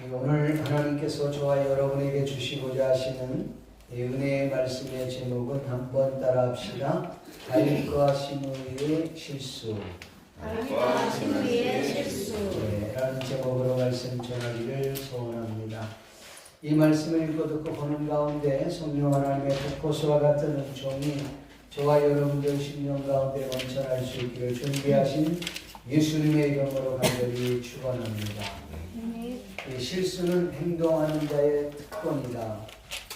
오늘 하나님께서 저와 여러분에게 주시고자 하시는 은혜의 말씀의 제목은 한번 따라합시다. 다윗과 시므이의 실수. 다윗과 시므이의 실수. 라는 제목으로 말씀 전하기를 소원합니다. 이 말씀을 읽고 듣고 보는 가운데 성령 하나님의 독고수와 같은 은총이 저와 여러분들 심령 가운데 원천할 수 있기를 준비하신 예수님의 이름으로 간절히 축원합니다. 실수는 행동하는 자의 특권이다.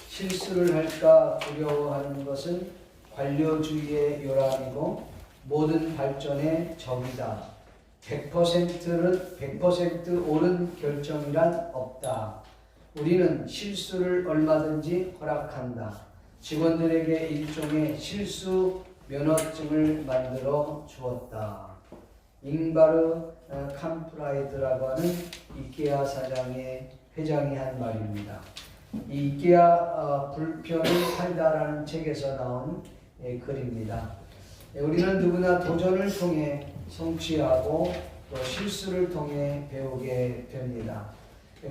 실수를 할까 두려워하는 것은 관료주의의 요람이고 모든 발전의 적이다. 100% 옳은 결정이란 없다. 우리는 실수를 얼마든지 허락한다. 직원들에게 일종의 실수 면허증을 만들어 주었다. 잉바르 캄프라이드라고 하는 이케아 사장의 회장이 한 말입니다. 이 이케아 불편을 살다라는 책에서 나온 글입니다. 우리는 누구나 도전을 통해 성취하고 또 실수를 통해 배우게 됩니다.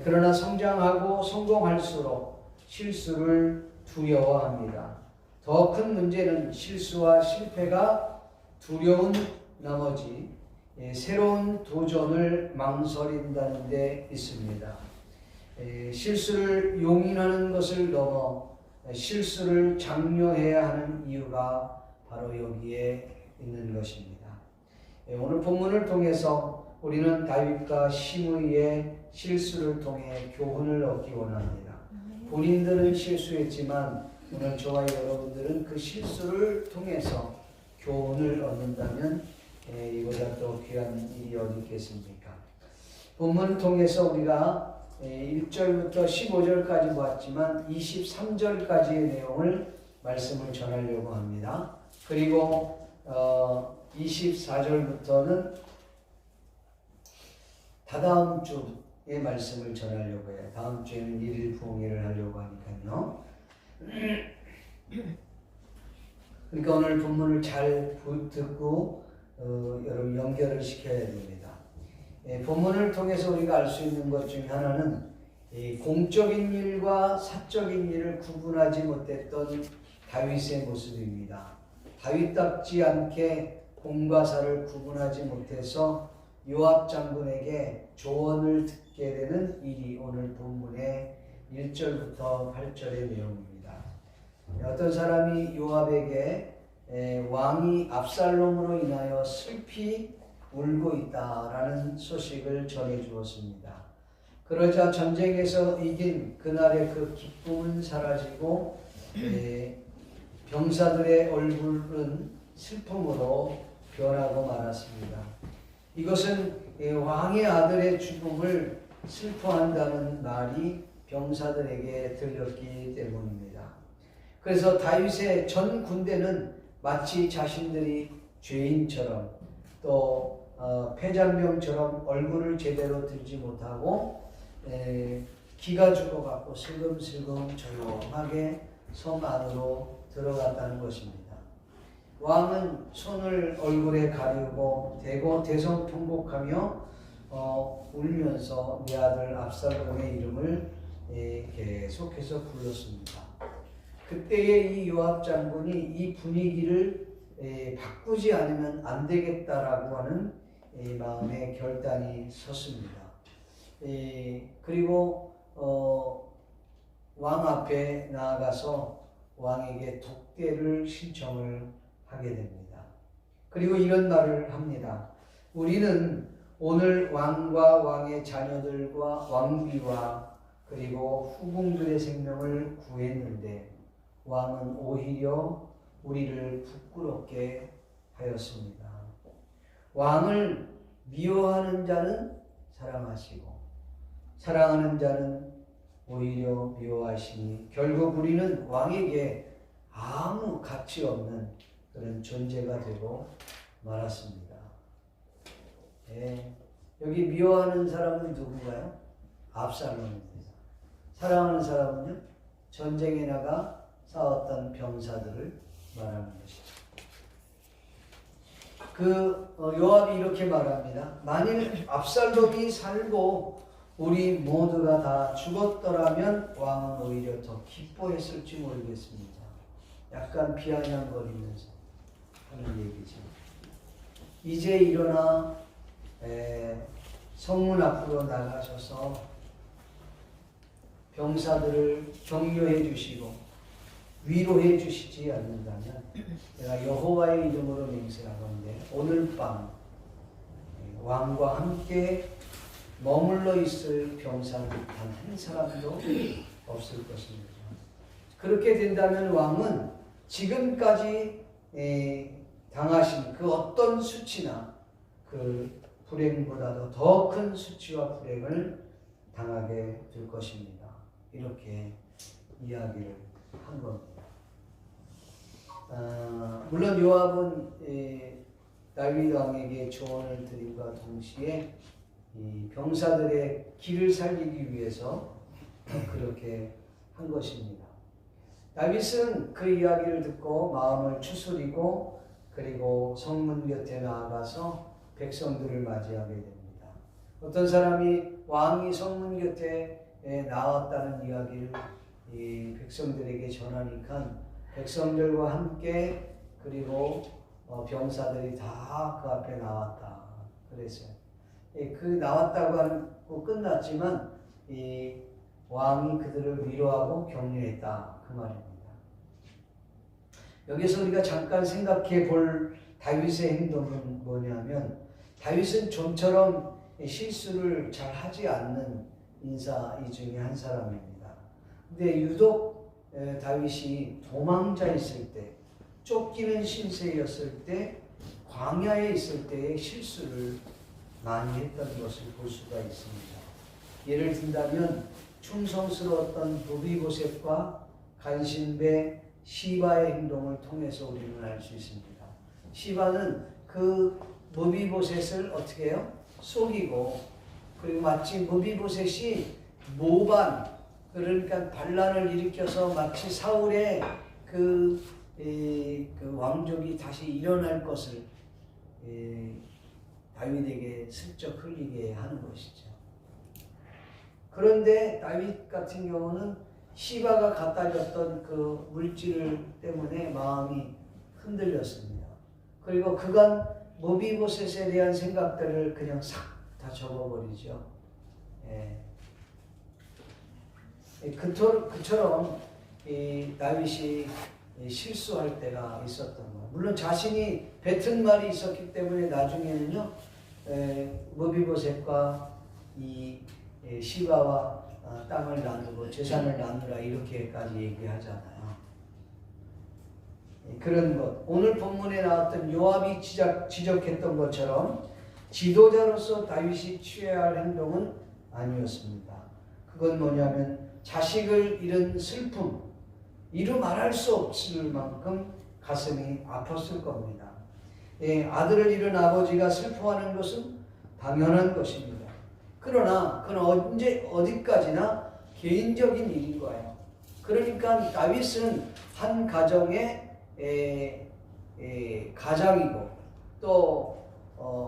그러나 성장하고 성공할수록 실수를 두려워합니다. 더 큰 문제는 실수와 실패가 두려운 나머지 새로운 도전을 망설인다는 데 있습니다. 실수를 용인하는 것을 넘어 실수를 장려해야 하는 이유가 바로 여기에 있는 것입니다. 오늘 본문을 통해서 우리는 다윗과 시므이의 실수를 통해 교훈을 얻기 원합니다. 본인들은 실수했지만 오늘 저와 여러분들은 그 실수를 통해서 교훈을 얻는다면 이보다 또 귀한 일이 어디 있겠습니까? 본문을 통해서 우리가 1절부터 15절까지 보았지만 23절까지의 내용을 말씀을 전하려고 합니다. 그리고 24절부터는 다다음 주의 말씀을 전하려고 해요. 다음 주에는 1일 부흥회를 하려고 하니까요. 그러니까 오늘 본문을 잘 듣고 여러분 연결을 시켜야 됩니다. 본문을 통해서 우리가 알 수 있는 것 중에 하나는 공적인 일과 사적인 일을 구분하지 못했던 다윗의 모습입니다. 다윗답지 않게 공과 사를 구분하지 못해서 요압 장군에게 조언을 듣게 되는 일이 오늘 본문의 1절부터 8절의 내용입니다. 어떤 사람이 요압에게 왕이 압살롬으로 인하여 슬피 울고 있다라는 소식을 전해 주었습니다. 그러자 전쟁에서 이긴 그날의 그 기쁨은 사라지고 병사들의 얼굴은 슬픔으로 변하고 말았습니다. 이것은 왕의 아들의 죽음을 슬퍼한다는 말이 병사들에게 들렸기 때문입니다. 그래서 다윗의 전 군대는 마치 자신들이 죄인처럼 또 폐잔병처럼 얼굴을 제대로 들지 못하고 기가 죽어갖고 슬금슬금 조용하게 섬 안으로 들어갔다는 것입니다. 왕은 손을 얼굴에 가리고 대성통곡하며 울면서 내 아들 압살롬의 이름을 계속해서 불렀습니다. 그때의 이 요압 장군이 이 분위기를 바꾸지 않으면 안 되겠다라고 하는 마음의 결단이 섰습니다. 그리고 왕 앞에 나아가서 왕에게 독대를 신청을 하게 됩니다. 그리고 이런 말을 합니다. 우리는 오늘 왕과 왕의 자녀들과 왕비와 그리고 후궁들의 생명을 구했는데 왕은 오히려 우리를 부끄럽게 하였습니다. 왕을 미워하는 자는 사랑하시고 사랑하는 자는 오히려 미워하시니 결국 우리는 왕에게 아무 가치 없는 그런 존재가 되고 말았습니다. 여기 미워하는 사람은 누군가요? 압살롬입니다. 사랑하는 사람은요? 전쟁에 나가 싸웠던 병사들을 말하는 것이죠. 요압이 이렇게 말합니다. 만일 압살롬이 살고 우리 모두가 다 죽었더라면 왕은 오히려 더 기뻐했을지 모르겠습니다. 약간 비아냥거리면서 하는 얘기죠. 이제 일어나 성문 앞으로 나가셔서 병사들을 격려해 주시고 위로해 주시지 않는다면 내가 여호와의 이름으로 맹세하건대 오늘 밤 왕과 함께 머물러 있을 병사는 단 한 사람도 없을 것입니다. 그렇게 된다면 왕은 지금까지 당하신 그 어떤 수치나 그 불행보다도 더 큰 수치와 불행을 당하게 될 것입니다. 이렇게 이야기를 한 겁니다. 물론 요압은 다윗 왕에게 조언을 드림과 동시에 이 병사들의 길을 살리기 위해서 그렇게 한 것입니다. 다윗은 그 이야기를 듣고 마음을 추스리고 그리고 성문 곁에 나아가서 백성들을 맞이하게 됩니다. 어떤 사람이 왕이 성문 곁에 나왔다는 이야기를 이 백성들에게 전하니까 백성들과 함께 그리고 병사들이 다 그 앞에 나왔다 그랬어요. 그 나왔다고 하고 끝났지만 이 왕이 그들을 위로하고 격려했다 그 말입니다. 여기서 우리가 잠깐 생각해 볼 다윗의 행동은 뭐냐면 다윗은 좀처럼 실수를 잘 하지 않는 인사 이 중에 한 사람입니다. 근데 유독 다윗이 도망자 있을 때, 쫓기는 신세였을 때, 광야에 있을 때의 실수를 많이 했던 것을 볼 수가 있습니다. 예를 든다면 충성스러웠던 무비보셋과 간신배 시바의 행동을 통해서 우리는 알 수 있습니다. 시바는 그 무비보셋을 어떻게 해요? 속이고 그리고 마치 무비보셋이 모반 그러니까 반란을 일으켜서 마치 사울의 그 왕족이 다시 일어날 것을 다윗에게 슬쩍 흘리게 하는 것이죠. 그런데 다윗 같은 경우는 시바가 갖다 줬던 그 물질 때문에 마음이 흔들렸습니다. 그리고 그간 무비보셋에 대한 생각들을 그냥 싹 다 접어버리죠. 그처럼 다윗이 실수할 때가 있었던 거예요. 물론 자신이 뱉은 말이 있었기 때문에 나중에는요 무비보셋과 이 시바와 땅을 나누고 재산을 나누라 이렇게까지 얘기하잖아요. 그런 것 오늘 본문에 나왔던 요압이 지적했던 것처럼 지도자로서 다윗이 취해야 할 행동은 아니었습니다. 그건 뭐냐면 자식을 잃은 슬픔 이루 말할 수 없을 만큼 가슴이 아팠을 겁니다. 아들을 잃은 아버지가 슬퍼하는 것은 당연한 것입니다. 그러나 그건 어디까지나 개인적인 일인 거예요. 그러니까 다윗은 한 가정의 가장이고 또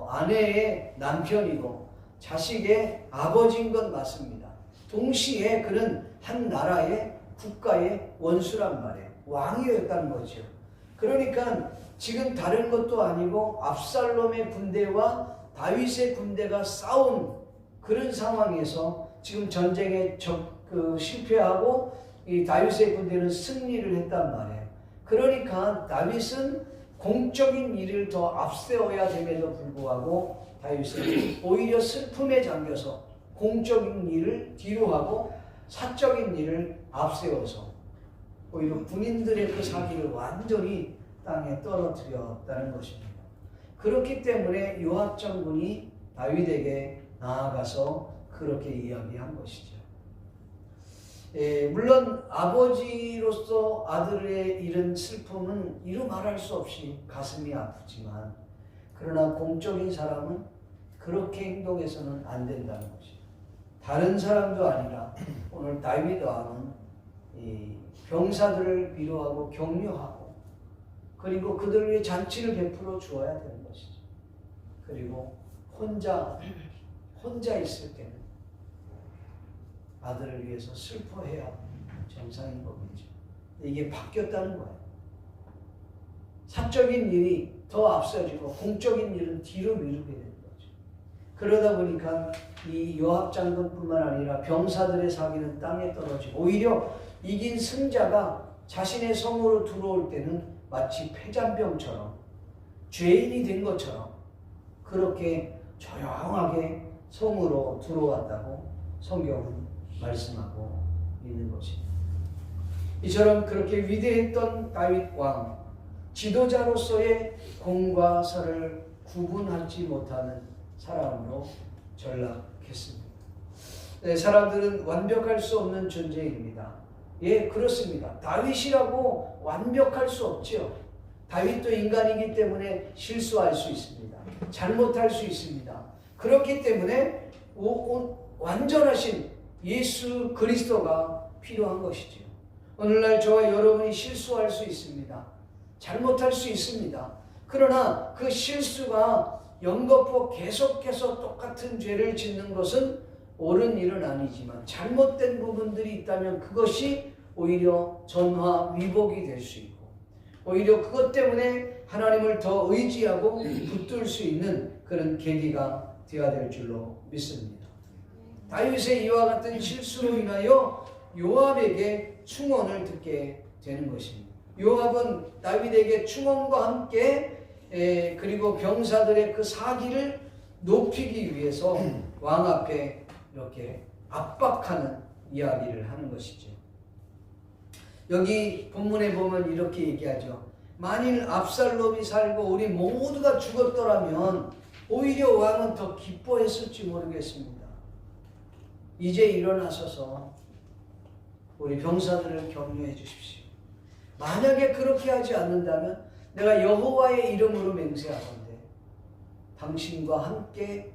아내의 남편이고 자식의 아버지인 건 맞습니다. 동시에 그는 한 나라의 국가의 원수란 말이에요. 왕이었다는 거죠. 그러니까 지금 다른 것도 아니고 압살롬의 군대와 다윗의 군대가 싸운 그런 상황에서 지금 전쟁에 실패하고 이 다윗의 군대는 승리를 했단 말이에요. 그러니까 다윗은 공적인 일을 더 앞세워야 됨에도 불구하고 다윗은 오히려 슬픔에 잠겨서 공적인 일을 뒤로 하고 사적인 일을 앞세워서 오히려 군인들의 그 사기를 완전히 땅에 떨어뜨렸다는 것입니다. 그렇기 때문에 요압 장군이 다윗에게 나아가서 그렇게 이야기한 것이죠. 물론 아버지로서 아들의 잃은 슬픔은 이루 말할 수 없이 가슴이 아프지만 그러나 공적인 사람은 그렇게 행동해서는 안 된다는 것이죠. 다른 사람도 아니라 오늘 다윗 왕은 이 병사들을 위로하고 격려하고 그리고 그들을 위해 잔치를 베풀어 주어야 되는 것이죠. 그리고 혼자 있을 때는 아들을 위해서 슬퍼해야 정상인 법이죠. 이게 바뀌었다는 거예요. 사적인 일이 더 앞서지고 공적인 일은 뒤로 미루게 되는 거죠. 그러다 보니까 이 요압 장군뿐만 아니라 병사들의 사기는 땅에 떨어지고 오히려 이긴 승자가 자신의 성으로 들어올 때는 마치 폐잔병처럼 죄인이 된 것처럼 그렇게 조용하게 성으로 들어왔다고 성경은 말씀하고 있는 것입니다. 이처럼 그렇게 위대했던 다윗 왕, 지도자로서의 공과 사를 구분하지 못하는 사람으로 전락했습니다. 네, 사람들은 완벽할 수 없는 존재입니다. 예, 그렇습니다. 다윗이라고 완벽할 수 없죠. 다윗도 인간이기 때문에 실수할 수 있습니다. 잘못할 수 있습니다. 그렇기 때문에 완전하신 예수 그리스도가 필요한 것이죠. 오늘날 저와 여러분이 실수할 수 있습니다. 잘못할 수 있습니다. 그러나 그 실수가 연거푸 계속해서 똑같은 죄를 짓는 것은 옳은 일은 아니지만 잘못된 부분들이 있다면 그것이 오히려 전화위복이 될 수 있고 오히려 그것 때문에 하나님을 더 의지하고 붙들 수 있는 그런 계기가 되어야 될 줄로 믿습니다. 다윗의 이와 같은 실수로 인하여 요압에게 충언을 듣게 되는 것입니다. 요압은 다윗에게 충언과 함께 그리고 병사들의 그 사기를 높이기 위해서 왕 앞에 이렇게 압박하는 이야기를 하는 것이죠. 여기 본문에 보면 이렇게 얘기하죠. 만일 압살롬이 살고 우리 모두가 죽었더라면 오히려 왕은 더 기뻐했을지 모르겠습니다. 이제 일어나셔서 우리 병사들을 격려해 주십시오. 만약에 그렇게 하지 않는다면 내가 여호와의 이름으로 맹세하건대 당신과 함께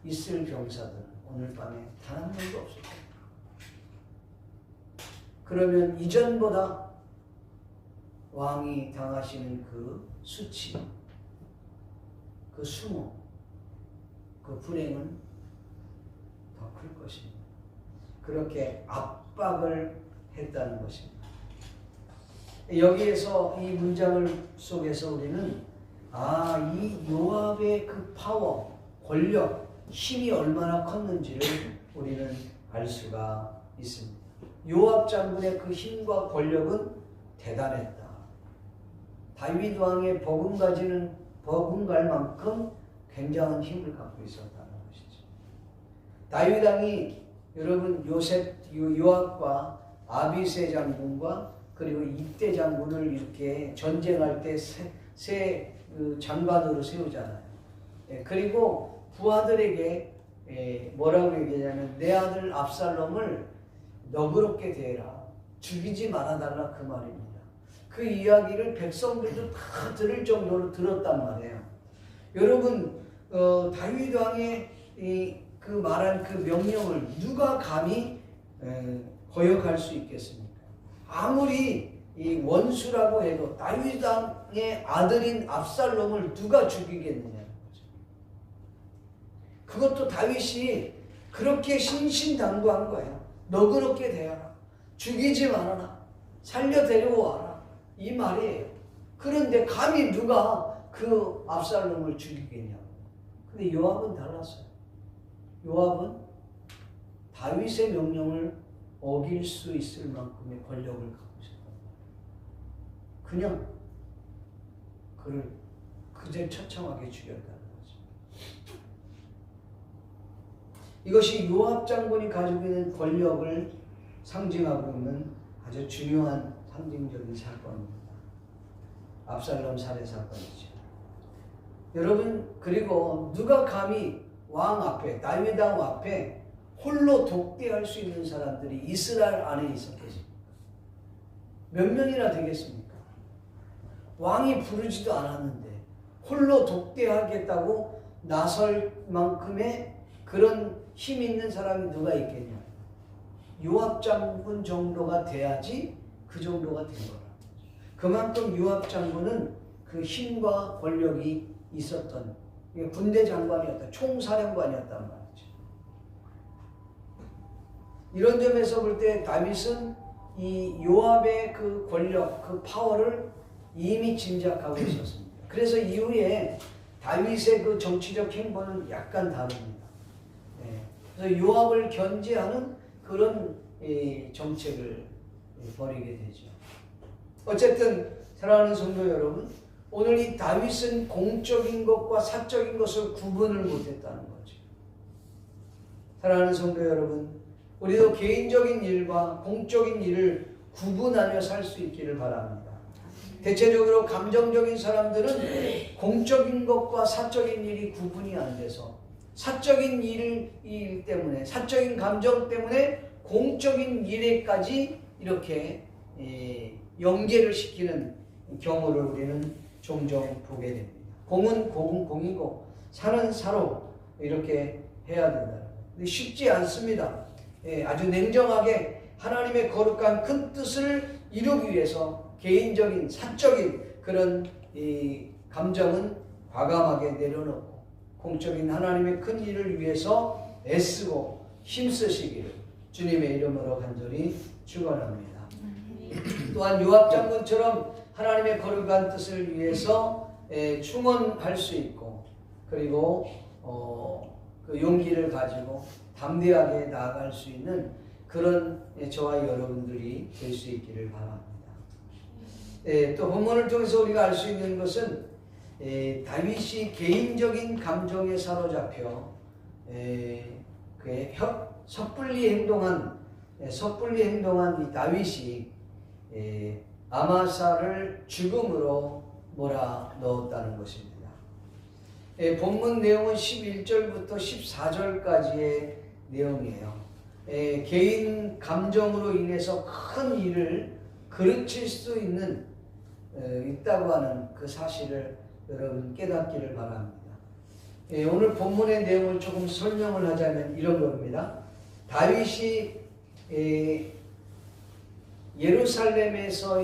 있을 병사들은 오늘 밤에 단 한 명도 없을 겁니다. 그러면 이전보다 왕이 당하시는 그 수치, 그 수모, 그 불행은 더 클 것입니다. 그렇게 압박을 했다는 것입니다. 여기에서 이 문장을 속에서 우리는 이 요압의 그 파워, 권력, 힘이 얼마나 컸는지를 우리는 알 수가 있습니다. 요압 장군의 그 힘과 권력은 대단했다. 다윗 왕의 버금갈 만큼 굉장한 힘을 갖고 있었다는 것이죠. 다윗 왕이 여러분 요압과 아비새 장군과 그리고 이때 장군을 이렇게 전쟁할 때 세 장관으로 세우잖아요. 그리고 부하들에게 뭐라고 얘기하냐면 내 아들 압살롬을 너그럽게 대해라. 죽이지 말아달라 그 말입니다. 그 이야기를 백성들도 다 들을 정도로 들었단 말이에요. 여러분 다윗 왕의 그 말한 그 명령을 누가 감히 거역할 수 있겠습니까? 아무리 이 원수라고 해도 다윗 왕의 아들인 압살롬을 누가 죽이겠느냐는 거죠. 그것도 다윗이 그렇게 신신당부한 거예요. 너그럽게 대하라. 죽이지 말아라. 살려 데리고 와라. 이 말이에요. 그런데 감히 누가 그 압살롬을 죽이겠냐고. 근데 요압은 달랐어요. 요압은 다윗의 명령을 어길 수 있을 만큼의 권력을 갖고 있었단 말이에요. 그냥 그를 그저 처참하게 죽였다는 거죠. 이것이 요압 장군이 가지고 있는 권력을 상징하고 있는 아주 중요한 상징적인 사건입니다. 압살롬 살해 사건이죠. 여러분, 그리고 누가 감히 왕 앞에, 다윗 왕 앞에 홀로 독대할 수 있는 사람들이 이스라엘 안에 있었겠습니까? 몇 명이나 되겠습니까? 왕이 부르지도 않았는데 홀로 독대하겠다고 나설 만큼의 그런 힘 있는 사람이 누가 있겠냐? 요압 장군 정도가 돼야지 그 정도가 된 거라. 그만큼 요압 장군은 그 힘과 권력이 있었던 군대 장관이었다. 총사령관이었단 말이죠. 이런 점에서 볼 때 다윗은 이 요압의 그 권력, 그 파워를 이미 짐작하고 있었습니다. 그래서 이후에 다윗의 그 정치적 행보는 약간 다릅니다. 그래서 요압을 견제하는 그런 정책을 벌이게 되죠. 어쨌든 사랑하는 성도 여러분, 오늘 이 다윗은 공적인 것과 사적인 것을 구분을 못했다는 거죠. 사랑하는 성도 여러분, 우리도 개인적인 일과 공적인 일을 구분하며 살 수 있기를 바랍니다. 대체적으로 감정적인 사람들은 공적인 것과 사적인 일이 구분이 안 돼서 사적인 일 때문에, 사적인 감정 때문에 공적인 일에까지 이렇게 연계를 시키는 경우를 우리는 종종 보게 됩니다. 공은 공이고 사는 사로 이렇게 해야 된다. 근데 쉽지 않습니다. 아주 냉정하게 하나님의 거룩한 큰 뜻을 이루기 위해서 개인적인 사적인 그런 감정은 과감하게 내려놓고 공적인 하나님의 큰 일을 위해서 애쓰고 힘쓰시기를 주님의 이름으로 간절히 축원합니다. 또한 요압 장군처럼 하나님의 거룩한 뜻을 위해서 충원할 수 있고, 그리고 그 용기를 가지고 담대하게 나아갈 수 있는 그런 저와 여러분들이 될 수 있기를 바랍니다. 또 본문을 통해서 우리가 알 수 있는 것은 다윗이 개인적인 감정에 사로잡혀 그의 섣불리 행동한 이 다윗이 아마사를 죽음으로 몰아넣었다는 것입니다. 본문 내용은 11절부터 14절까지의 내용이에요. 개인 감정으로 인해서 큰 일을 그르칠 수 있다고 하는 그 사실을 여러분 깨닫기를 바랍니다. 오늘 본문의 내용을 조금 설명을 하자면 이런 겁니다. 다윗이 예루살렘에서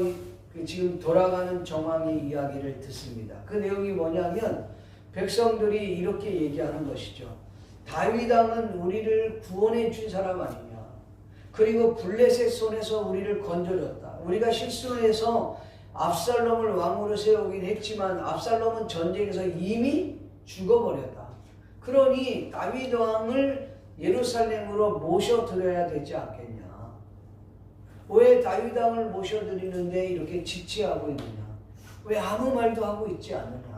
지금 돌아가는 정황의 이야기를 듣습니다. 그 내용이 뭐냐면 백성들이 이렇게 얘기하는 것이죠. 다윗 왕은 우리를 구원해 준 사람 아니냐. 그리고 블레셋 손에서 우리를 건져줬다. 우리가 실수를 해서 압살롬을 왕으로 세우긴 했지만 압살롬은 전쟁에서 이미 죽어버렸다. 그러니 다윗 왕을 예루살렘으로 모셔드려야 되지 않겠냐. 왜 다윗 왕을 모셔드리는데 이렇게 지체하고 있느냐. 왜 아무 말도 하고 있지 않느냐.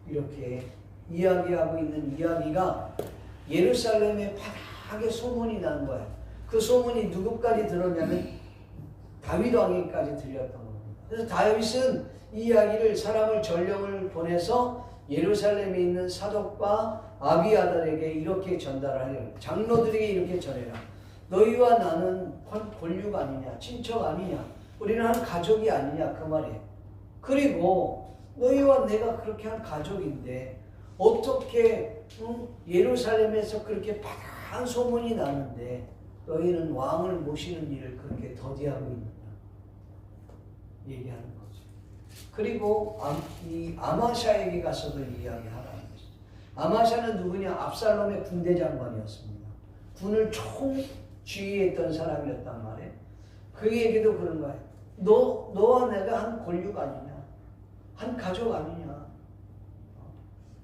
이렇게 이야기하고 있는 이야기가 예루살렘에 파닥하게 소문이 난 거예요. 그 소문이 누구까지 들었냐면 다윗 왕에게까지 들렸던 겁니다. 그래서 다윗은 이 이야기를 사람을 전령을 보내서 예루살렘에 있는 사독과 아비아달에게 이렇게 전달하려고, 장로들에게 이렇게 전해라. 너희와 나는 권육 아니냐, 친척 아니냐, 우리는 한 가족이 아니냐, 그 말이에요. 그리고 너희와 내가 그렇게 한 가족인데 어떻게 예루살렘에서 그렇게 파다한 소문이 나는데 너희는 왕을 모시는 일을 그렇게 더디하고 있느냐 얘기하는 거죠. 그리고 이 아마샤에게 가서도 이야기하라는 것이죠. 아마샤는 누구냐? 압살롬의 군대 장관이었습니다. 군을 총지휘했던 사람이었단 말이에요. 그에게도 그런 거예요. 너와 내가 한 권력 아니냐? 한 가족 아니냐?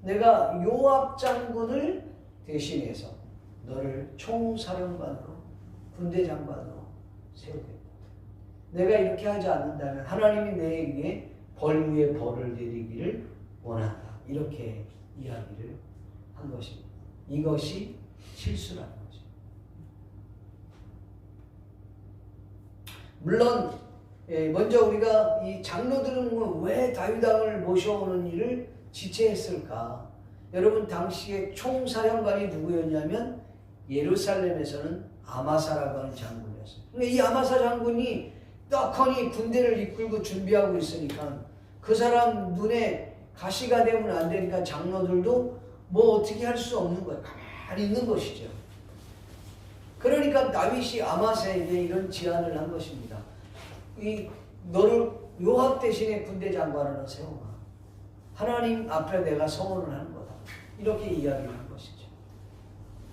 내가 요압 장군을 대신해서 너를 총사령관으로, 군대 장관으로 세우겠다. 내가 이렇게 하지 않는다면 하나님이 내게 벌 위에 벌을 내리기를 원한다. 이렇게 이야기를 한 것입니다. 이것이 실수라는 거죠. 물론 먼저 우리가 이 장로들은 왜 다윗 왕을 모셔오는 일을 지체했을까? 여러분, 당시에 총사령관이 누구였냐면 예루살렘에서는 아마사라고 하는 장군이었어요. 이 아마사 장군이 떡하니 군대를 이끌고 준비하고 있으니까 그 사람 눈에 가시가 되면 안 되니까 장로들도 뭐 어떻게 할 수 없는 거예요. 가만히 있는 것이죠. 그러니까 다윗이 아마사에게 이런 제안을 한 것입니다. 너를 요압 대신에 군대 장관으로 세워라. 하나님 앞에 내가 서원을 하는 거다. 이렇게 이야기를 한 것이죠.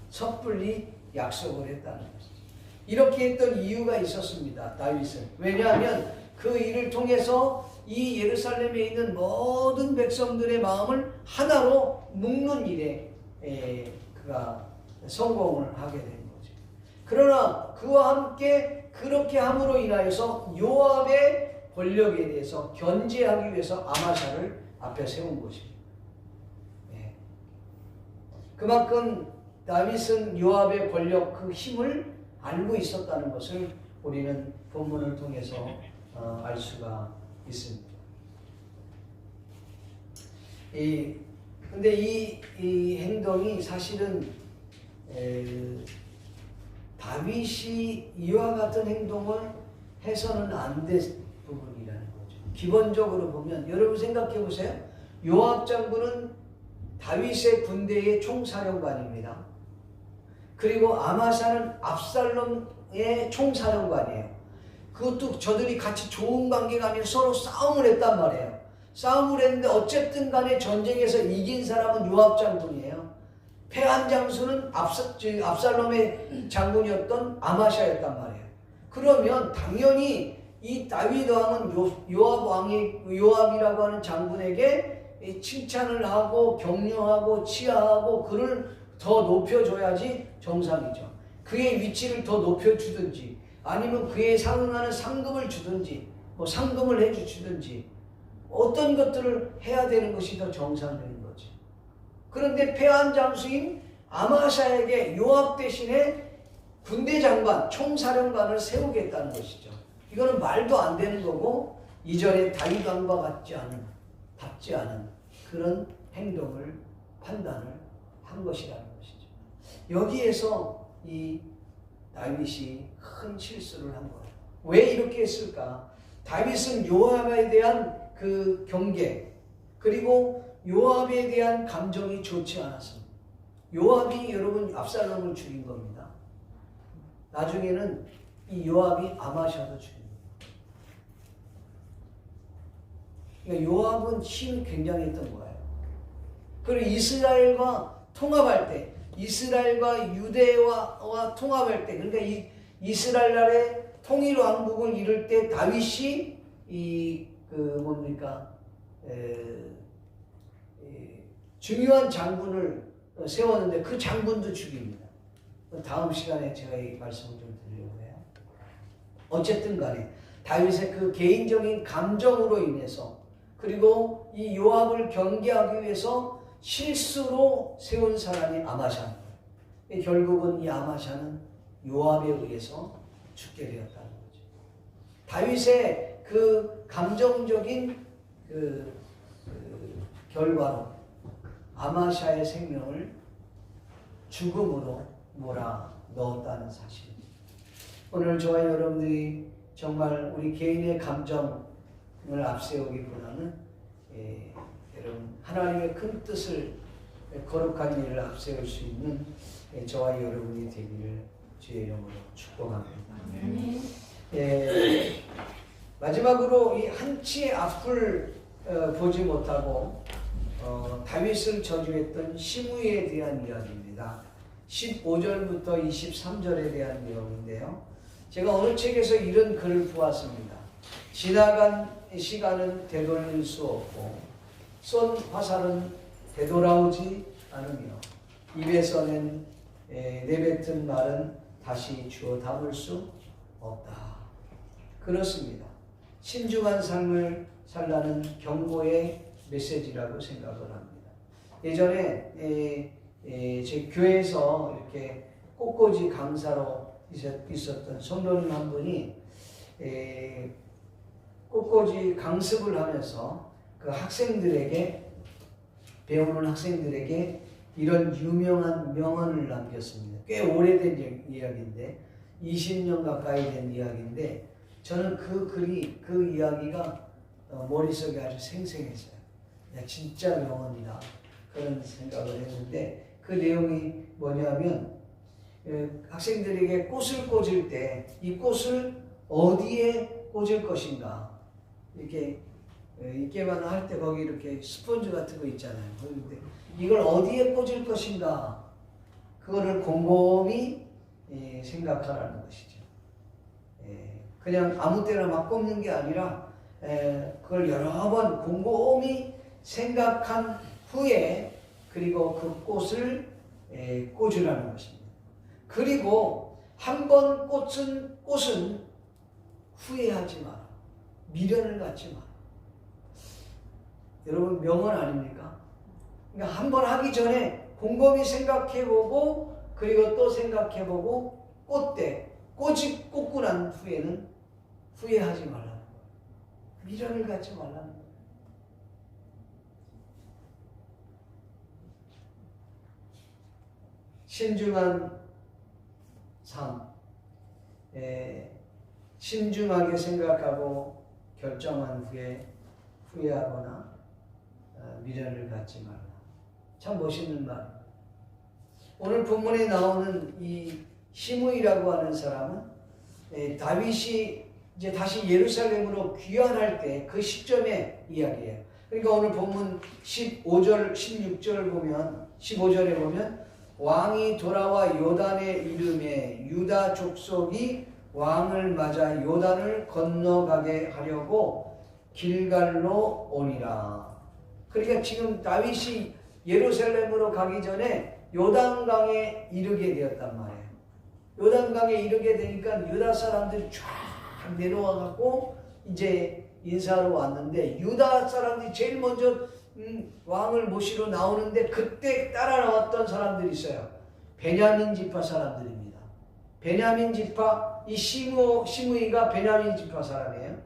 섣불리 약속을 했다는 것이죠. 이렇게 했던 이유가 있었습니다. 다윗은. 왜냐하면 그 일을 통해서 이 예루살렘에 있는 모든 백성들의 마음을 하나로 묶는 일에 그가 성공을 하게 된 거죠. 그러나 그와 함께 그렇게 함으로 인하여서 요압의 권력에 대해서 견제하기 위해서 아마샤를 앞에 세운 것입니다. 그만큼 다윗은 요압의 권력, 그 힘을 알고 있었다는 것을 우리는 본문을 통해서 알 수가 있습니다. 근데 이 행동이 사실은 다윗이 이와 같은 행동을 해서는 안 될 부분이라는 거죠. 기본적으로 보면 여러분 생각해 보세요. 요압 장군은 다윗의 군대의 총사령관입니다. 그리고 아마샤는 압살롬의 총사령관이에요. 그것도 저들이 같이 좋은 관계가 아니라 서로 싸움을 했단 말이에요. 싸움을 했는데 어쨌든 간에 전쟁에서 이긴 사람은 요압 장군이에요. 패한 장수는 압살롬의 장군이었던 아마샤였단 말이에요. 그러면 당연히 이 다윗 왕은 요압이라고 하는 장군에게 칭찬을 하고 격려하고 치하하고 그를 더 높여줘야지 정상이죠. 그의 위치를 더 높여주든지 아니면 그에 상응하는 상금을 주든지 뭐 상금을 해주든지 어떤 것들을 해야 되는 것이 더 정상적인 거지. 그런데 패한 장수인 아마샤에게 요압 대신에 군대 장관, 총사령관을 세우겠다는 것이죠. 이거는 말도 안 되는 거고 이전에 다윗 왕과 같지 않은 그런 행동을 판단을 한 것이라는 것이죠. 여기에서 이 다윗이 큰 실수를 한 거예요. 왜 이렇게 했을까? 다윗은 요압에 대한 그 경계 그리고 요압에 대한 감정이 좋지 않았습니다. 요압이 여러분 압살롬을 죽인 겁니다. 나중에는 이 요압이 아마샤도 죽입니다. 그러니까 요압은 힘이 굉장했던 거예요. 그리고 이스라엘과 통합할 때, 이스라엘과 유대와 통합할 때, 그러니까 이 이스라엘 나라의 통일 왕국을 이룰 때 다윗이 중요한 장군을 세웠는데 그 장군도 죽입니다. 다음 시간에 제가 이 말씀을 좀 드리려고 해요. 어쨌든 간에 다윗의 그 개인적인 감정으로 인해서 그리고 이 요압을 경계하기 위해서 실수로 세운 사람이 아마샤입니다. 결국은 이 아마샤는 요압에 의해서 죽게 되었다는 거죠. 다윗의 그 감정적인 결과로 아마샤의 생명을 죽음으로 몰아 넣었다는 사실입니다. 오늘 저와 여러분들이 정말 우리 개인의 감정을 앞세우기보다는 여러분 하나님의 큰 뜻을 거룩한 일을 앞세울 수 있는 저와 여러분이 되기를 주의 이름으로 축복합니다. 마지막으로 이 한치의 앞을 보지 못하고 다윗을 저주했던 시므이에 대한 이야기입니다. 15절부터 23절에 대한 내용인데요. 제가 어느 책에서 이런 글을 보았습니다. 지나간 시간은 되돌릴 수 없고 쏜 화살은 되돌아오지 않으며 입에서 내뱉은 말은 다시 주워 담을 수 없다. 그렇습니다. 신중한 삶을 살라는 경고의 메시지라고 생각을 합니다. 예전에 제 교회에서 이렇게 꽃꽂이 강사로 있었던 성도님 한 분이 꽃꽂이 강습을 하면서 그 학생들에게 배우는 학생들에게 이런 유명한 명언을 남겼습니다. 꽤 오래된 이야기인데 20년 가까이 된 이야기인데 저는 그 이야기가 머릿속에 아주 생생했어요. 야, 진짜 명언이다. 그런 생각을 했는데 그 내용이 뭐냐면 학생들에게 꽃을 꽂을 때 이 꽃을 어디에 꽂을 것인가 이렇게만 할 때 거기 이렇게 스펀지 같은 거 있잖아요. 그런데 이걸 어디에 꽂을 것인가 그거를 곰곰이 생각하라는 것이죠. 그냥 아무 때나 막 꼽는 게 아니라 그걸 여러 번 곰곰이 생각한 후에 그리고 그 꽃을 꽂으라는 것입니다. 그리고 한 번 꽂은 꽃은 후회하지 마라. 미련을 갖지 마라. 여러분 명언 아닙니까? 그러니까 한 번 하기 전에 곰곰이 생각해보고 그리고 또 생각해보고 꽃이 꽂고 난 후에는 후회하지 말라는 거예요. 미련을 갖지 말라는 거예요. 신중한 삶, 신중하게 생각하고 결정한 후에 후회하거나 미련을 갖지 말라. 참 멋있는 말입니다. 오늘 본문에 나오는 이 시므이라고 하는 사람은 다윗이 이제 다시 예루살렘으로 귀환할 때 그 시점의 이야기예요. 그러니까 오늘 본문 15절, 16절 보면 15절에 보면 왕이 돌아와 요단에 이르매 유다 족속이 왕을 맞아 요단을 건너가게 하려고 길갈로 오니라. 그러니까 지금 다윗이 예루살렘으로 가기 전에 요단강에 이르게 되었단 말이에요. 요단강에 이르게 되니까 유다 사람들이 쫙 내려와 갖고 이제 인사하러 왔는데 유다 사람들이 제일 먼저 왕을 모시러 나오는데 그때 따라 나왔던 사람들이 있어요. 베냐민 지파 사람들입니다. 베냐민 지파, 이 시므이가 베냐민 지파 사람이에요.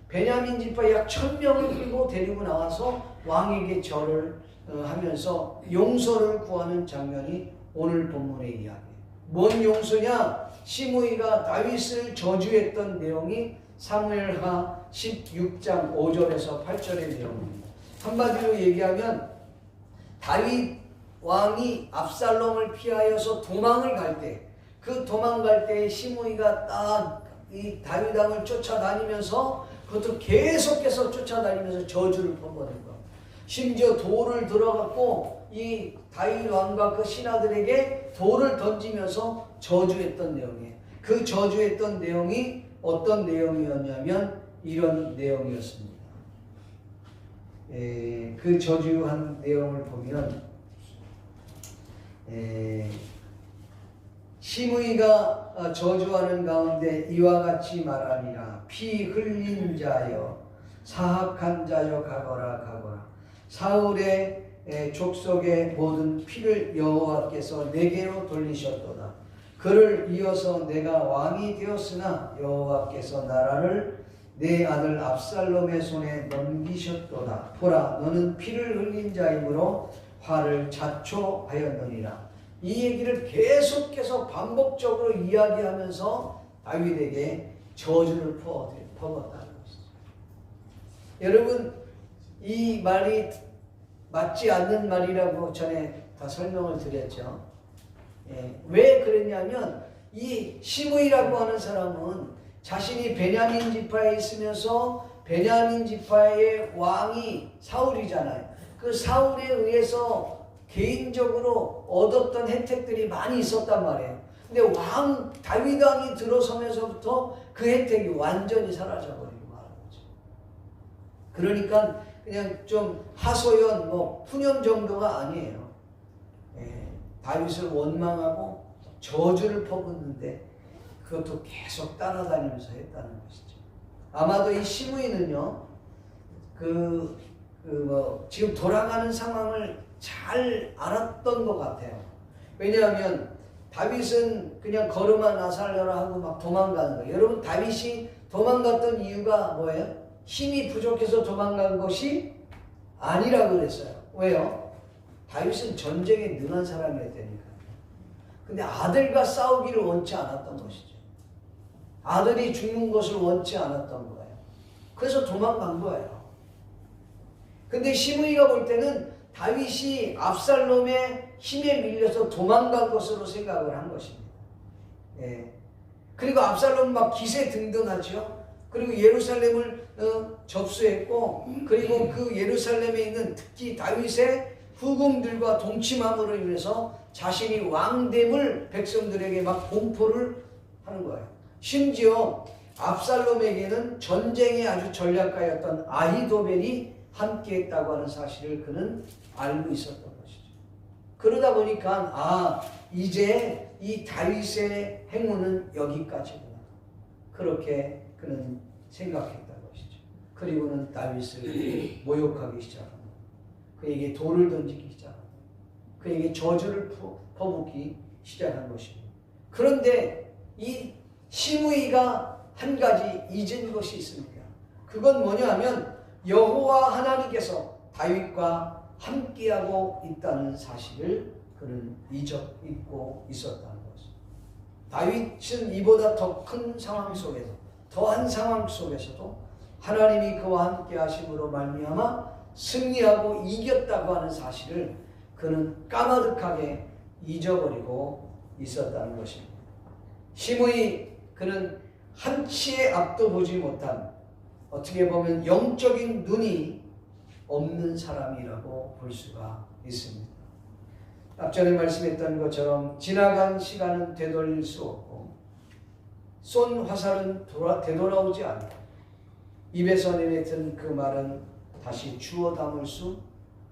베냐민 지파 약 1000명을 끌고 데리고 나와서 왕에게 절을 하면서 용서를 구하는 장면이 오늘 본문의 이야기예요. 뭔 용서냐? 시므이가 다윗을 저주했던 내용이 사무엘하 16장 5절에서 8절의 내용입니다. 한마디로 얘기하면 다윗 왕이 압살롬을 피하여서 도망을 갈 때, 그 도망갈 때 시므이가 딱 이 다윗 왕을 쫓아다니면서 그것도 계속해서 쫓아다니면서 저주를 퍼버린 거. 심지어 돌을 들어갖고 이 다윗 왕과 그 신하들에게 돌을 던지면서 저주했던 내용이에요. 그 저주했던 내용이 어떤 내용이었냐면 이런 내용이었습니다. 그 저주한 내용을 보면 시므이가 저주하는 가운데 이와 같이 말하니라. 피 흘린 자여 사악한 자여 가거라. 사울의 족속의 모든 피를 여호와께서 내게로 돌리셨도다. 그를 이어서 내가 왕이 되었으나 여호와께서 나라를 내 아들 압살롬의 손에 넘기셨도다. 보라, 너는 피를 흘린 자이므로 화를 자초하였느니라. 이 얘기를 계속해서 반복적으로 이야기하면서 다윗에게 저주를 퍼붓다는 것이죠. 여러분, 이 말이 맞지 않는 말이라고 전에 다 설명을 드렸죠. 왜 그랬냐면 이 시므이라고 하는 사람은 자신이 베냐민 지파에 있으면서 베냐민 지파의 왕이 사울이잖아요. 그 사울에 의해서 개인적으로 얻었던 혜택들이 많이 있었단 말이에요. 근데 다윗 왕이 들어서면서부터 그 혜택이 완전히 사라져버리고 말한 거죠. 그러니까 그냥 좀 하소연, 푸념 정도가 아니에요. 다윗을 원망하고 저주를 퍼붓는데 그것도 계속 따라다니면서 했다는 것이죠. 아마도 이 시므이는요, 지금 돌아가는 상황을 잘 알았던 것 같아요. 왜냐하면 다윗은 그냥 걸음아 나살려라 하고 막 도망가는 거예요. 여러분, 다윗이 도망갔던 이유가 뭐예요? 힘이 부족해서 도망간 것이 아니라고 그랬어요. 왜요? 다윗은 전쟁에 능한 사람이었다니까. 근데 아들과 싸우기를 원치 않았던 것이죠. 아들이 죽는 것을 원치 않았던 거예요. 그래서 도망간 거예요. 근데 시므이가 볼 때는 다윗이 압살롬의 힘에 밀려서 도망간 것으로 생각을 한 것입니다. 그리고 압살롬 막 기세등등하죠. 그리고 예루살렘을 접수했고, 그리고 그 예루살렘에 있는 특히 다윗의 후궁들과 동침함으로 인해서 자신이 왕됨을 백성들에게 막 공포를 하는 거예요. 심지어 압살롬에게는 전쟁의 아주 전략가였던 아히도벨이 함께했다고 하는 사실을 그는 알고 있었던 것이죠. 그러다 보니까 이제 이 다윗의 행운은 여기까지구나, 그렇게 그는 생각했던 것이죠. 그리고는 다윗을 모욕하기 시작합니다. 그에게 돌을 던지기 시작합니다. 그에게 저주를 퍼붓기 시작한 것입니다. 그런데 이 시므이가 한 가지 잊은 것이 있습니다. 그건 뭐냐 하면 여호와 하나님께서 다윗과 함께하고 있다는 사실을 그는 잊고 있었다는 것입니다. 다윗은 이보다 더 큰 상황 속에서, 더한 상황 속에서도 하나님이 그와 함께 하심으로 말미암아 승리하고 이겼다고 하는 사실을 그는 까마득하게 잊어버리고 있었다는 것입니다. 시므이, 그는 한치의 앞도 보지 못한, 어떻게 보면 영적인 눈이 없는 사람이라고 볼 수가 있습니다. 앞전에 말씀했던 것처럼 지나간 시간은 되돌릴 수 없고 쏜 화살은 되돌아오지 않고 입에서 내뱉은 그 말은 다시 주워 담을 수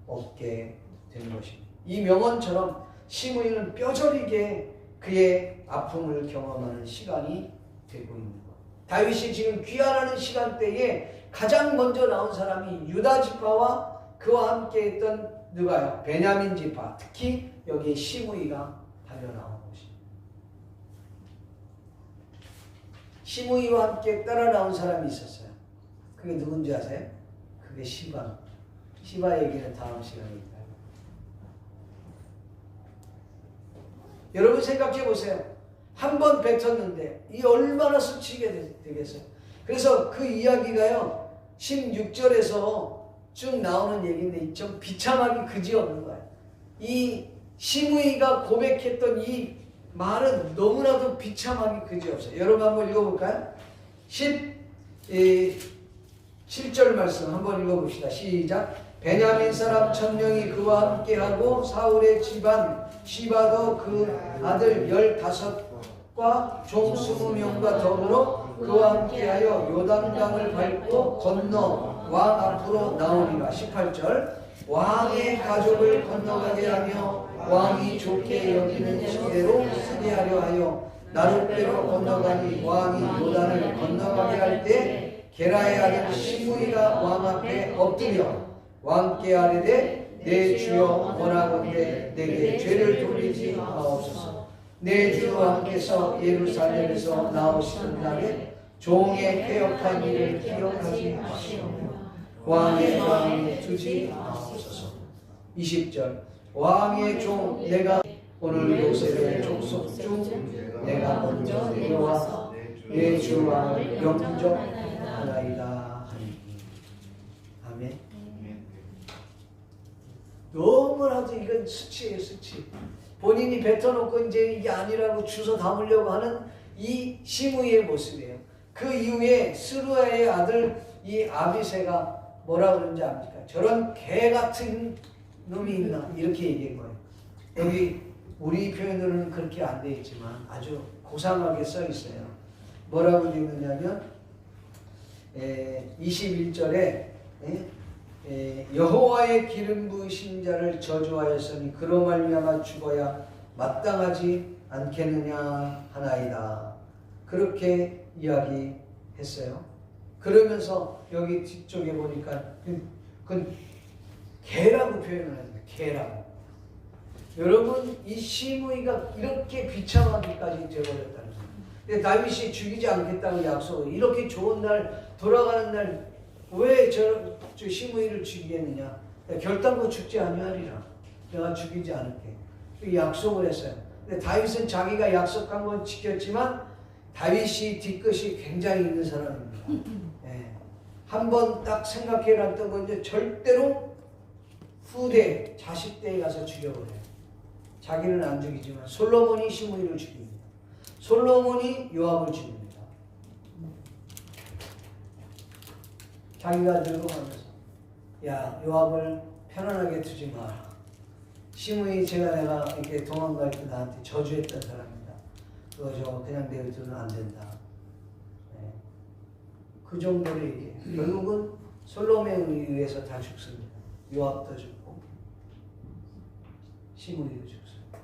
없게 된 것입니다. 이 명언처럼 시므이는 뼈저리게 그의 아픔을 경험하는 시간이 되고 있는 것. 다윗이 지금 귀환하는 시간대에 가장 먼저 나온 사람이 유다 지파와 그와 함께 했던 누가요? 베냐민 지파, 특히 여기에 시므이가 달려나온 것입니다. 시므이와 함께 따라 나온 사람이 있었어요. 그게 누군지 아세요? 그게 시바. 시바 얘기는 다음 시간에 있다. 여러분 생각해 보세요. 한 번 뱉었는데 이 얼마나 스치게 되겠어요. 그래서 그 이야기가요 16절에서 쭉 나오는 얘기인데 좀 비참하기 그지없는 거예요. 이 시므이가 고백했던 이 말은 너무나도 비참하기 그지없어요. 여러분 한번 읽어볼까요? 17절 말씀 한번 읽어봅시다. 시작. 베냐민 사람 1000명이 그와 함께하고 사울의 집안 시바도 그 아들 15과 종 20명과 더불어 그와 함께하여 요단강을 밟고 건너 왕 앞으로 나오니라. 18절. 왕의 가족을 건너가게 하며 왕이 좋게 여기는 시대로 쓰게 하려 하여 나룻배로 건너가니 왕이 요단을 건너가게 할 때 게라의 아들 시므이가 왕 앞에 엎드려 왕께 아뢰되 내 주여 원하건대 내게 죄를 돌리지 마옵소서. 내 주 왕께서 예루살렘에서 나오시는 날에 종의 폐역한 일을 기억하지 마시오며 왕의 마음에 두지 마옵소서. 20절. 왕의 종 내가 오늘 요셉의 족속 중 내가 먼저 내려와서 내 주 왕을 영접하나이다 하니. 아멘. 너무나도 이건 수치예요, 수치. 본인이 뱉어놓고 이제 이게 아니라고 주워 담으려고 하는 이 시므이의 모습이에요. 그 이후에 스루야의 아들 이 아비새가 뭐라 그러는지 압니까? 저런 개 같은 놈이 있나? 이렇게 얘기한 거예요. 여기 우리 표현으로는 그렇게 안 되어 있지만 아주 고상하게 써 있어요. 뭐라고 읽느냐면 21절에 여호와의 기름 부으신 자를 저주하였으니 그로 말미암아 죽어야 마땅하지 않겠느냐 하나이다. 그렇게 이야기했어요. 그러면서 여기 뒤쪽에 보니까 그건 개라고 표현을 합니다. 개라고. 여러분 이 시므이가 이렇게 비참하기까지 되어버렸다는 거예요. 근데 다윗이 죽이지 않겠다고 약속을, 이렇게 좋은 날 돌아가는 날 왜 저 시므이를 죽이겠느냐? 결단코 죽지 아니하리라. 내가 죽이지 않을게. 약속을 했어요. 근데 다윗은 자기가 약속한 건 지켰지만 다윗이 뒤끝이 굉장히 있는 사람입니다. 네. 한번 딱 생각해놨던 건데 절대로 후대 자식 때에 가서 죽여버려요. 자기는 안 죽이지만 솔로몬이 시므이를 죽입니다. 솔로몬이 요압을 죽입니다. 자기가 늙어가면서 야 요압을 편안하게 두지 마라. 시므이 내가 이렇게 도망갈 때 나한테 저주했던 사람입니다. 그거 그냥 내버려두면 안 된다. 네. 그 정도로 얘기해요. 결국은 솔로몬에 의해서 다 죽습니다. 요압도 죽고 시므이도 죽습니다.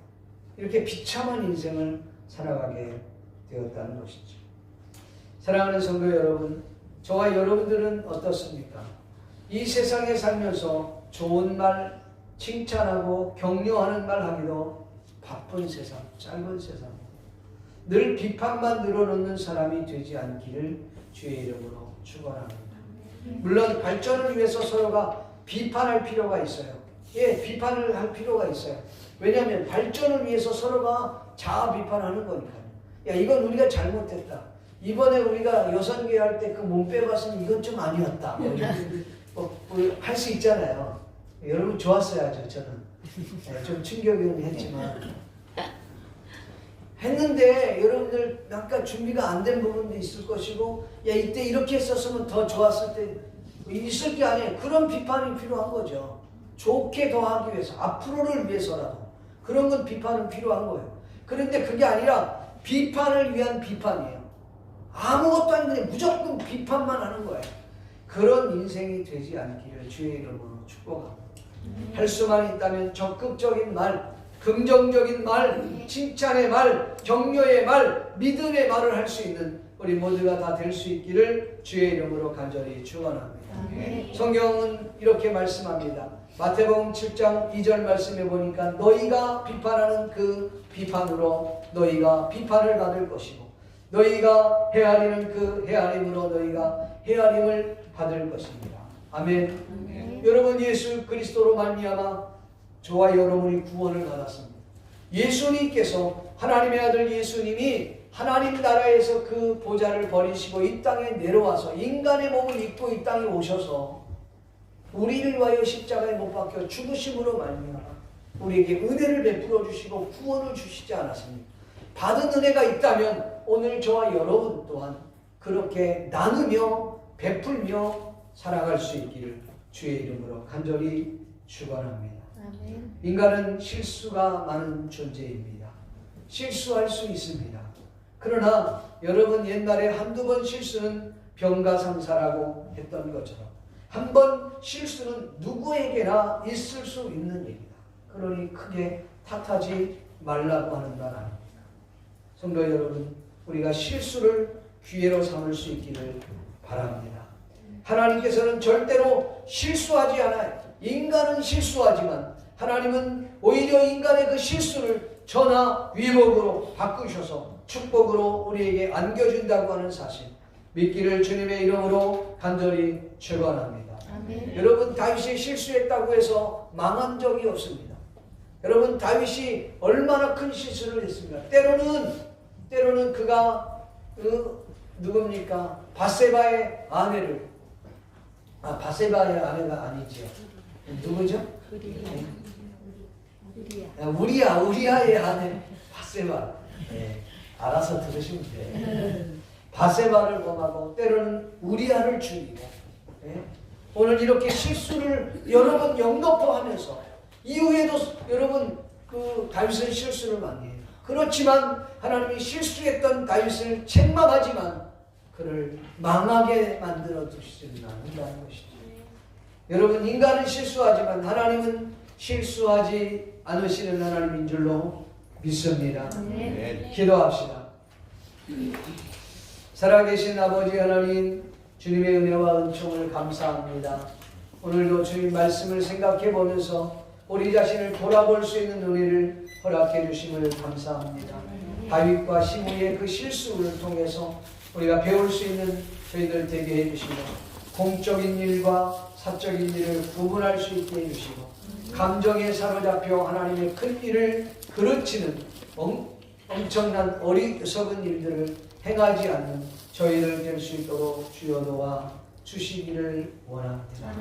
이렇게 비참한 인생을 살아가게 되었다는 것이죠. 사랑하는 성도 여러분, 저와 여러분들은 어떻습니까? 이 세상에 살면서 좋은 말, 칭찬하고 격려하는 말 하기도 바쁜 세상, 짧은 세상, 늘 비판만 늘어놓는 사람이 되지 않기를 주의 이름으로 축원합니다. 물론 발전을 위해서 서로가 비판할 필요가 있어요. 예, 비판을 할 필요가 있어요. 왜냐하면 발전을 위해서 서로가 자아 비판하는 거니까요. 야, 이건 우리가 잘못했다. 이번에 우리가 여선계 할 때 그 몸 빼봤으니 이건 좀 아니었다. 할 수 있잖아요. 여러분 좋았어야죠, 저는. 네, 좀 충격은 했지만. 했는데 여러분들 약간 준비가 안 된 부분도 있을 것이고, 야, 이때 이렇게 했었으면 더 좋았을 때 있을 게 아니에요. 그런 비판이 필요한 거죠. 좋게 더 하기 위해서, 앞으로를 위해서라도. 그런 건 비판은 필요한 거예요. 그런데 그게 아니라 비판을 위한 비판이에요. 아무것도 아닌데 무조건 비판만 하는 거예요. 그런 인생이 되지 않기를 주의 이름으로 축복합니다. 할 수만 있다면 적극적인 말, 긍정적인 말, 칭찬의 말, 격려의 말, 믿음의 말을 할 수 있는 우리 모두가 다 될 수 있기를 주의 이름으로 간절히 축원합니다. 성경은 이렇게 말씀합니다. 마태복음 7장 2절 말씀에 보니까 너희가 비판하는 그 비판으로 너희가 비판을 받을 것이고 너희가 헤아리는 그 헤아림으로 너희가 헤아림을 받을 것입니다. 아멘. 여러분, 예수 그리스도로 말미암아 저와 여러분이 구원을 받았습니다. 예수님께서, 하나님의 아들 예수님이 하나님 나라에서 그 보좌를 버리시고 이 땅에 내려와서 인간의 몸을 입고 이 땅에 오셔서 우리를 위하여 십자가에 못 박혀 죽으심으로 말미암아 우리에게 은혜를 베풀어 주시고 구원을 주시지 않았습니까? 받은 은혜가 있다면 오늘 저와 여러분 또한 그렇게 나누며 베풀며 살아갈 수 있기를 주의 이름으로 간절히 축원합니다. 인간은 실수가 많은 존재입니다. 실수할 수 있습니다. 그러나 여러분, 옛날에 한두 번 실수는 병가상사라고 했던 것처럼 한 번 실수는 누구에게나 있을 수 있는 일이다. 그러니 크게 탓하지 말라고 하는 말 아닙니다. 성도 여러분, 우리가 실수를 기회로 삼을 수 있기를 바랍니다. 하나님께서는 절대로 실수하지 않아요. 인간은 실수하지만 하나님은 오히려 인간의 그 실수를 전화 위복으로 바꾸셔서 축복으로 우리에게 안겨준다고 하는 사실 믿기를 주님의 이름으로 간절히 축원합니다. 여러분, 다윗이 실수했다고 해서 망한 적이 없습니다. 여러분, 다윗이 얼마나 큰 실수를 했습니까? 때로는 그가 누굽니까? 바세바의 아내를, 바세바의 아내가 아니죠. 누구죠? 우리아의 아내 바세바. 네, 알아서 들으시면 돼요. 바세바를 범하고 때로는 우리아를 죽이고, 네? 오늘 이렇게 실수를 여러 번 영접하면서 이후에도 여러분 그 다윗은 실수를 많이 해요. 그렇지만 하나님이 실수했던 다윗을 책망하지만 그를 망하게 만들어 두시지 않는다는 것이죠. 여러분, 인간은 실수하지만 하나님은 실수하지 않으시는 하나님인 줄로 믿습니다. 기도합시다. 살아계신 아버지 하나님, 주님의 은혜와 은총을 감사합니다. 오늘도 주님 말씀을 생각해 보면서 우리 자신을 돌아볼 수 있는 은혜를 허락해 주심을 감사합니다. 다윗과 시므이의 그 실수를 통해서 우리가 배울 수 있는 저희들 되게 해주시고 공적인 일과 사적인 일을 구분할 수 있게 해주시고 감정에 사로잡혀 하나님의 큰 일을 그르치는 엄청난 어리석은 일들을 행하지 않는 저희들 될 수 있도록 주여 도와 주시기를 원합니다.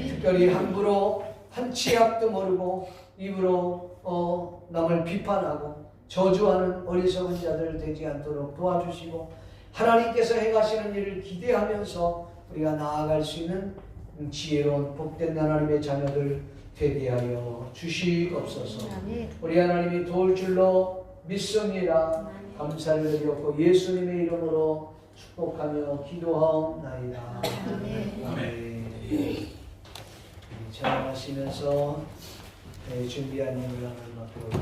특별히 함부로 한 치 앞도 모르고 입으로 남을 비판하고 저주하는 어리석은 자들 되지 않도록 도와주시고 하나님께서 행하시는 일을 기대하면서 우리가 나아갈 수 있는 지혜로운 복된 하나님의 자녀들 되게 하여 주시옵소서. 우리 하나님이 도울 줄로 믿습니다. 감사를 드렸고 예수님의 이름으로 축복하며 기도하옵나이다. 아멘. 아멘. 찬양하시면서 준비한 예물을 맡겨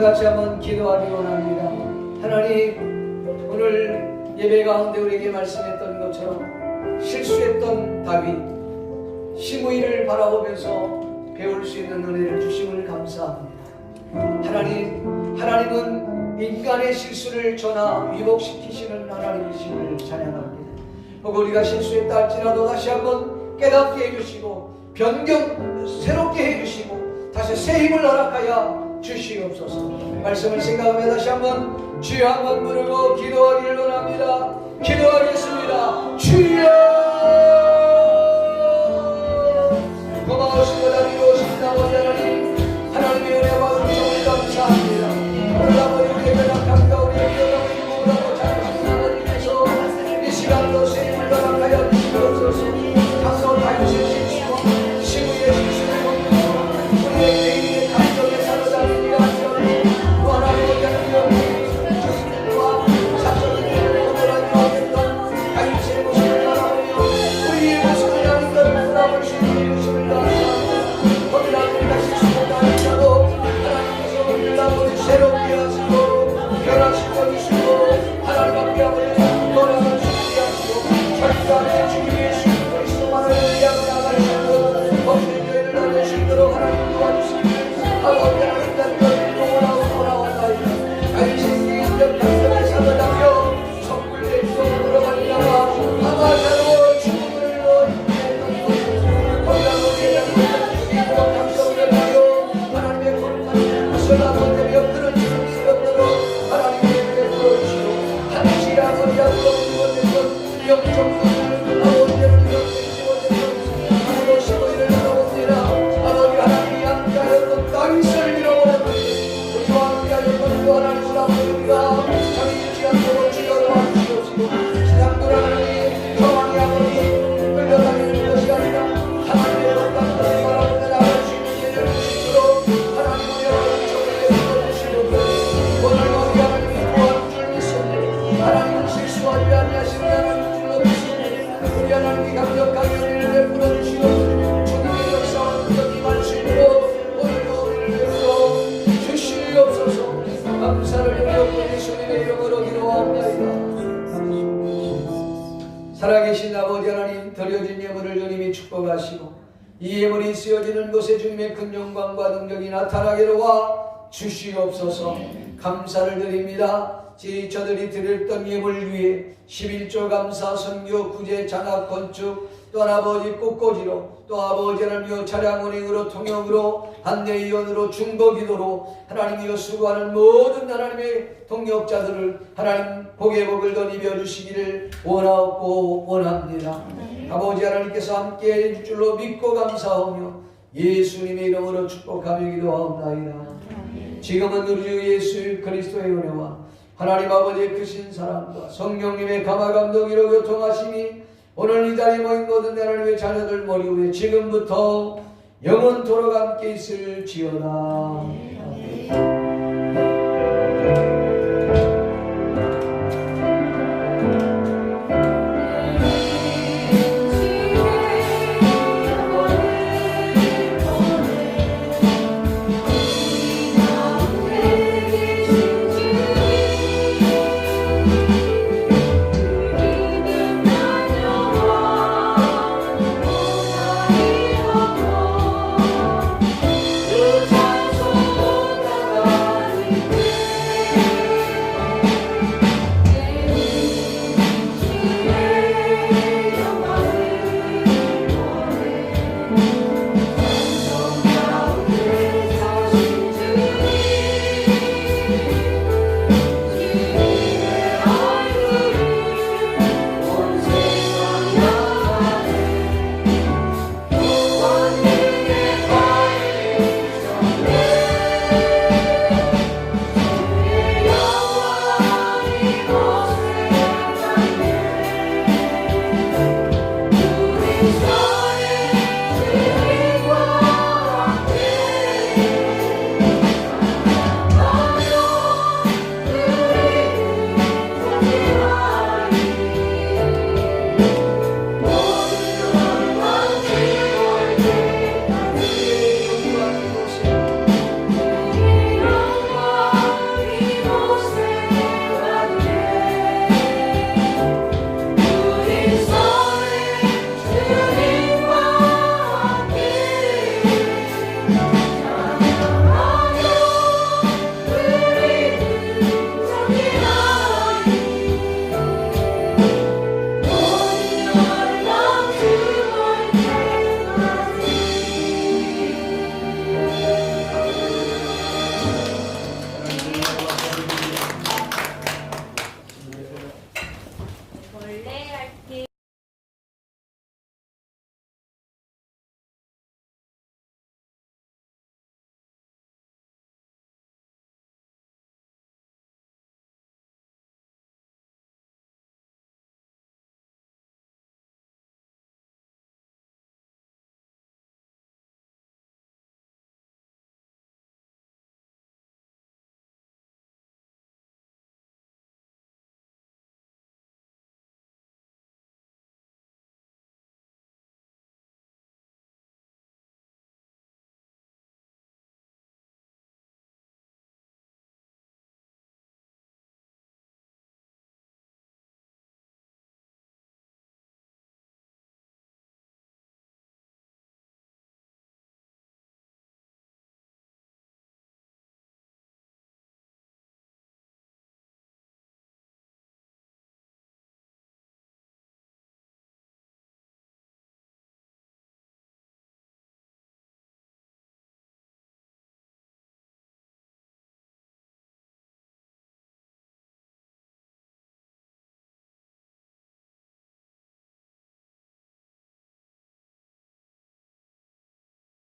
같이 한번 기도하기 원합니다. 하나님, 오늘 예배 가운데 우리에게 말씀했던 것처럼 실수했던 다윗, 시므이를 바라보면서 배울 수 있는 은혜를 주심을 감사합니다. 하나님은 인간의 실수를 전하 위복시키시는 하나님이심을 찬양합니다. 혹 우리가 실수했다 할지라도 다시 한번 깨닫게 해주시고 변경 새롭게 해주시고 다시 새 힘을 허락하여 주시옵소서. 말씀을 생각하며 다시 한번 주여 한번 부르고 기도하기를 원합니다. 기도하겠습니다. 주여, 고마우시고 다니오신 아버지 하나님, 하나님의 은혜와 은총을 감사합니다. 오늘 아버지 우리의 연약함과 우리의 위험함을 모르고 잘하시는 하나님께서 이 시간도 새 힘을 허락하여 주시옵소서. 항상 다윗의 실수와 시므이의 실수를 보면서 우리의 개인의 감정에 사로잡힌 이 안전을 구하나님의 하나님과 사적인 일을 보내라니 하겠던 다윗의 모습을 바라보며 우리 분을 주님이 축복하시고 이 예물이 쓰여지는 곳에 주님의 큰 영광과 능력이 나타나게 도와 주시옵소서. 감사를 드립니다. 저들이 드렸던 예물 위에 11조 감사, 선교, 구제, 장학, 건축, 또 아버지 꽃꽂이로, 또 아버지 하나님이여 차량 운행으로, 통역으로, 안내위원으로, 중보기도로 하나님이여 수고하는 모든 하나님의 동역자들을 하나님 복의 복을 더 입혀주시기를 원하옵고 원합니다. 아버지 하나님께서 함께 해줄 줄로 믿고 감사하며 예수님의 이름으로 축복하며 기도하옵나이다. 지금은 우리 주 예수 그리스도의 은혜와 하나님 아버지의 크신 사랑과 성령님의 감화 감동으로 교통하심이 오늘 이 자리에 모인 모든 하나님의 자녀들 머리 위에 지금부터 영원토록 함께 있을지어다. 아멘.